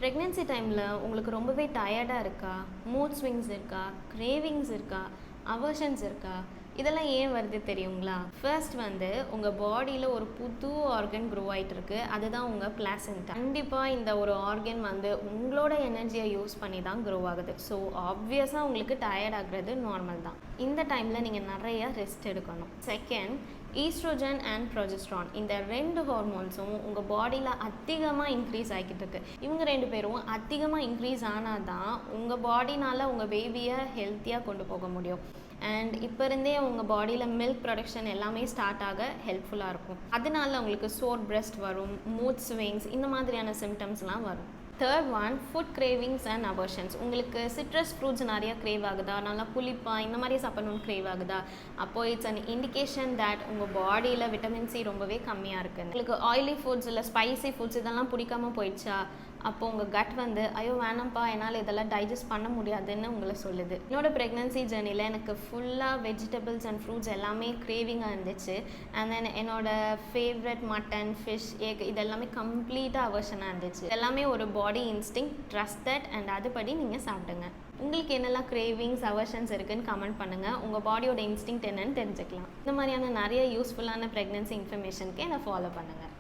Pregnancy டைமில் உங்களுக்கு ரொம்பவே டயர்டாக இருக்கா, மூட் ஸ்விங்ஸ் இருக்கா, கிரேவிங்ஸ் இருக்கா, அவர்ஷன்ஸ் இருக்கா, இதெல்லாம் ஏன் வருது தெரியுங்களா? ஃபர்ஸ்ட் உங்கள் பாடியில் ஒரு புது ஆர்கன் க்ரோ ஆகிட்டு இருக்கு. அதுதான் உங்கள் பிளாசென்டா. கண்டிப்பாக இந்த ஒரு ஆர்கன் உங்களோட எனர்ஜியை யூஸ் பண்ணி தான் க்ரோ ஆகுது. ஸோ ஆப்வியஸாக உங்களுக்கு டயர்ட் ஆகுறது நார்மல் தான். இந்த டைமில் நீங்கள் நிறைய ரெஸ்ட் எடுக்கணும். செகண்ட், ஈஸ்ட்ரோஜன் அண்ட் ப்ரொஜெஸ்ட்ரான், இந்த 2 ஹார்மோன்ஸும் உங்கள் பாடியில் அதிகமாக இன்க்ரீஸ் ஆகிக்கிட்டு இருக்கு. இவங்க 2 பேரும் அதிகமாக இன்க்ரீஸ் ஆனால் தான் உங்கள் பாடினால் உங்கள் பேபியை ஹெல்த்தியாக கொண்டு போக முடியும். அண்ட் இப்போ இருந்தே உங்கள் பாடியில் மில்க் ப்ரொடக்ஷன் எல்லாமே ஸ்டார்ட் ஆக ஹெல்ப்ஃபுல்லாக இருக்கும். அதனால உங்களுக்கு சோர் பிரெஸ்ட் வரும், மூட் ஸ்விங்ஸ், இந்த மாதிரியான சிம்டம்ஸ்லாம் வரும். Third one, food cravings and aversions. உங்களுக்கு சிட்ரஸ் ஃப்ரூட்ஸ் நிறையா க்ரேவ் ஆகுதா, நல்லா புளிப்பாக இந்த மாதிரி சாப்பிடணும்னு க்ரேவ் ஆகுதா, அப்போது இட்ஸ் அன் இண்டிகேஷன் தட் உங்கள் பாடியில் விட்டமின் சி ரொம்பவே கம்மியாக இருக்குது. உங்களுக்கு ஆயிலி ஃபுட்ஸ் இல்லை ஸ்பைசி ஃபுட்ஸ் இதெல்லாம் பிடிக்காமல் போயிடுச்சா, அப்போது உங்கள் கட் ஐயோ வேணாம்ப்பா என்னால் இதெல்லாம் டைஜஸ்ட் பண்ண முடியாதுன்னு உங்களை சொல்லுது. என்னோடய ப்ரெக்னன்சி ஜேர்னியில் எனக்கு ஃபுல்லாக வெஜிடபிள்ஸ் அண்ட் ஃப்ரூட்ஸ் எல்லாமே க்ரேவிங்காக இருந்துச்சு. அண்ட் தென் என்னோடய ஃபேவரட் மட்டன், ஃபிஷ், எக் இதெல்லாமே கம்ப்ளீட்டாக அவர்ஷனாக இருந்துச்சு. எல்லாமே ஒரு பாடி இன்ஸ்டிங், ட்ரஸ்ட் தட் அண்ட் அதுபடி நீங்கள் சாப்பிடுங்க. உங்களுக்கு என்னெல்லாம் கிரேவிங்ஸ், அவர்ஷன்ஸ் இருக்குன்னு கமெண்ட் பண்ணுங்கள். உங்கள் பாடியோட இன்ஸ்டிங் என்னன்னு தெரிஞ்சுக்கலாம். இந்த மாதிரியான நிறைய யூஸ்ஃபுல்லான ப்ரெக்னன்சி இன்ஃபர்மேஷனுக்கு என்னை ஃபாலோ பண்ணுங்கள்.